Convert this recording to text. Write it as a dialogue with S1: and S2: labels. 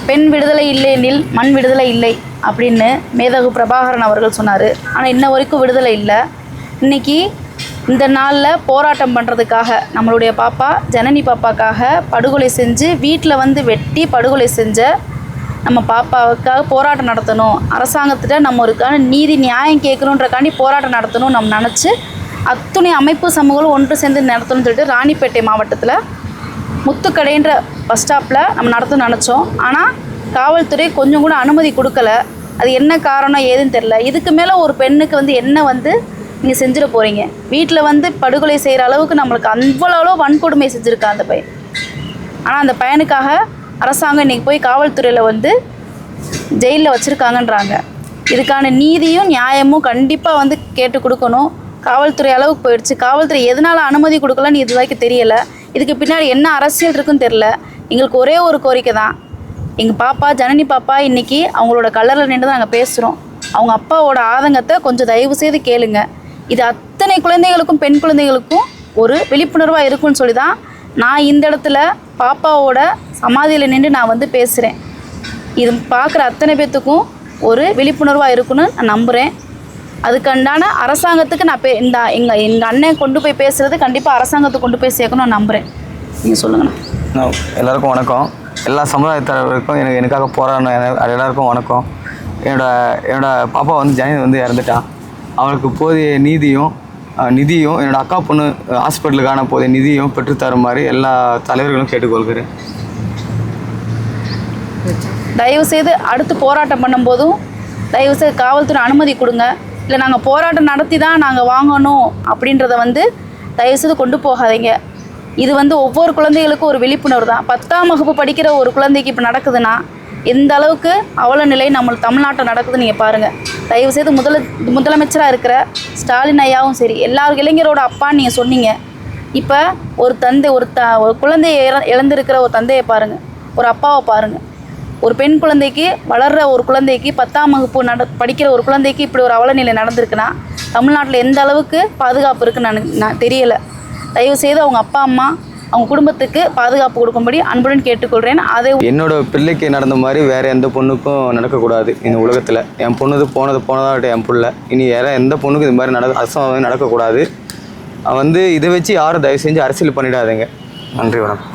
S1: பெண் விடுதலை இல்லையெனில் மண் விடுதலை இல்லை அப்படின்னு மேதகு பிரபாகரன் அவர்கள் சொன்னார். ஆனால் இன்ன வரைக்கும் விடுதலை இல்லை. இன்றைக்கி இந்த நாளில் போராட்டம் பண்ணுறதுக்காக நம்மளுடைய பாப்பா ஜனனி பாப்பாக்காக படுகொலை செஞ்சு வீட்டில் வந்து வெட்டி படுகொலை செஞ்ச நம்ம பாப்பாவுக்காக போராட்டம் நடத்தணும், அரசாங்கத்திட்ட நம்ம ஒருக்கான நீதி நியாயம் கேட்கணுன்றக்காண்டி போராட்டம் நடத்தணும் நம்ம நினச்சி அத்துணை அமைப்பு சமூகங்களும் ஒன்று சேர்ந்து நடத்தணும்னு சொல்லிட்டு ராணிப்பேட்டை மாவட்டத்தில் முத்துக்கடைன்ற பஸ் ஸ்டாப்பில் நம்ம நடத்தணும்னு நினச்சோம். ஆனால் காவல்துறை கொஞ்சம் கூட அனுமதி கொடுக்கல. அது என்ன காரணம் ஏதுன்னு தெரில. இதுக்கு மேலே ஒரு பெண்ணுக்கு வந்து என்ன வந்து நீங்கள் செஞ்சிட போகிறீங்க? வீட்டில் வந்து படுகொலை செய்கிற அளவுக்கு நம்மளுக்கு அவ்வளோ வன்கொடுமை செஞ்சுருக்கா அந்த பையன். ஆனால் அந்த பையனுக்காக அரசாங்கம் இன்றைக்கி போய் காவல்துறையில் வந்து ஜெயிலில் வச்சுருக்காங்கன்றாங்க. இதுக்கான நீதியும் நியாயமும் கண்டிப்பாக வந்து கேட்டு கொடுக்கணும். காவல்துறை அளவுக்கு போயிடுச்சு. காவல்துறை எதனால் அனுமதி கொடுக்கலன்னு இது வரைக்கும் தெரியலை. இதுக்கு பின்னாடி என்ன அரசியல் இருக்குன்னு தெரில. எங்களுக்கு ஒரே ஒரு கோரிக்கை தான். எங்கள் பாப்பா ஜனனி பாப்பா இன்றைக்கி அவங்களோட கல்லறையில் நின்று தான் நாங்கள் பேசுகிறோம். அவங்க அப்பாவோட ஆதங்கத்தை கொஞ்சம் தயவு செய்து கேளுங்க. இது அத்தனை குழந்தைகளுக்கும் பெண் குழந்தைகளுக்கும் ஒரு விழிப்புணர்வாக இருக்குன்னு சொல்லி தான் நான் இந்த இடத்துல பாப்பாவோட சமாதியில் நின்று நான் வந்து பேசுகிறேன். இது பார்க்குற அத்தனை பேர்த்துக்கும் ஒரு விழிப்புணர்வாக இருக்குன்னு நான் நம்புகிறேன். அதுக்குண்டான அரசாங்கத்துக்கு நான் எங்கள் அண்ணன் கொண்டு போய் பேசுகிறது கண்டிப்பாக அரசாங்கத்துக்கு கொண்டு போய் சேர்க்கணும் நான் நம்புகிறேன். நீங்கள் சொல்லுங்கண்ணா.
S2: எல்லாருக்கும் வணக்கம். எல்லா சமுதாயத்தினருக்கும் எனக்காக போராடணும் எல்லாருக்கும் வணக்கம். என்னோட பாப்பா வந்து ஜனனி வந்து இறந்துட்டான். அவளுக்கு போதிய நிதியும் என்னோடய அக்கா பொண்ணு ஹாஸ்பிட்டலுக்கான போதிய நிதியும் பெற்றுத்தருமாறு எல்லா தலைவர்களும் கேட்டுக்கொள்கிறேன்.
S1: தயவுசெய்து அடுத்து போராட்டம் பண்ணும்போதும் தயவுசெய்து காவல்துறை அனுமதி கொடுங்க. இல்லை நாங்கள் போராட்டம் நடத்தி தான் நாங்கள் வாங்கணும் அப்படின்றத வந்து தயவுசெய்து கொண்டு போகாதீங்க. இது வந்து ஒவ்வொரு குழந்தைகளுக்கும் ஒரு விழிப்புணர்வு தான். 10ஆம் வகுப்பு படிக்கிற ஒரு குழந்தைக்கு இப்போ நடக்குதுன்னா எந்த அளவுக்கு அவல நிலை நம்ம தமிழ்நாட்டில் நடக்குதுன்னு நீங்கள் பாருங்கள். தயவுசெய்து முதலமைச்சராக இருக்கிற ஸ்டாலின் ஐயாவும் சரி, எல்லாரும் இளைஞரோட அப்பான்னு நீங்கள் சொன்னீங்க. இப்போ ஒரு தந்தை ஒரு குழந்தையை இழந்திருக்கிற ஒரு தந்தையை பாருங்கள், ஒரு அப்பாவை பாருங்கள். ஒரு பெண் குழந்தைக்கு வளர்கிற ஒரு குழந்தைக்கு 10ஆம் வகுப்பு படிக்கிற ஒரு குழந்தைக்கு இப்படி ஒரு அவலநிலை நடந்திருக்குன்னா தமிழ்நாட்டில் எந்த அளவுக்கு பாதுகாப்பு இருக்குன்னு நான் தெரியலை. தயவுசெய்து அவங்க அப்பா அம்மா அவங்க குடும்பத்துக்கு பாதுகாப்பு கொடுக்கும்படி அன்புடன் கேட்டுக்கொள்கிறேன். அதை
S2: என்னோட பிள்ளைக்கு நடந்த மாதிரி வேறு எந்த பொண்ணுக்கும் நடக்கக்கூடாது இந்த உலகத்தில். என் பொண்ணு போனதாகட்டும் என் பிள்ளை. இனி வேறு எந்த பொண்ணுக்கும் இது மாதிரி அசம்பாவிதம் நடக்கக்கூடாது. வந்து இதை வச்சு யாரும் தயவு செஞ்சு அரசியல் பண்ணிடாதீங்க. நன்றி, வணக்கம்.